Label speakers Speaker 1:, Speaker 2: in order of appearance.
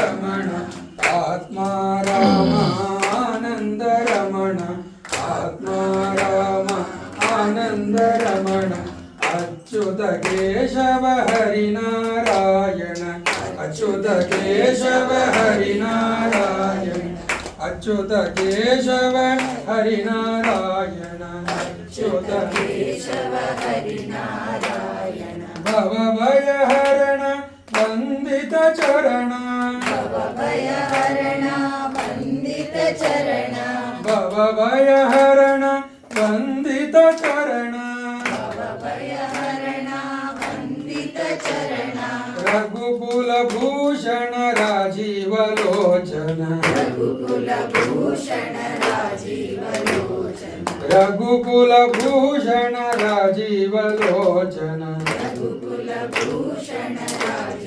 Speaker 1: रमण आत्मा राम आनंद रमण आत्मा राम आनंद रमण अच्युत केशव हरिनारायण अच्युत केशव हरिनारायण अच्युत केशव हरिनारायण अच्युत
Speaker 2: केशव हरिनारायण
Speaker 1: भवभयहरण वन्दित चरण
Speaker 2: भवभयहरण वन्दित चरण
Speaker 1: भवभयहरण वन्दित चरण
Speaker 2: भवभयहरण वन्दित चरण
Speaker 1: रघुकुलभूषण राजीव लोचन
Speaker 2: रघुकुलभूषण राजीव लोचन
Speaker 1: रघुकुलभूषण राजीव लोचन
Speaker 2: रघुकुलभूषण राजीव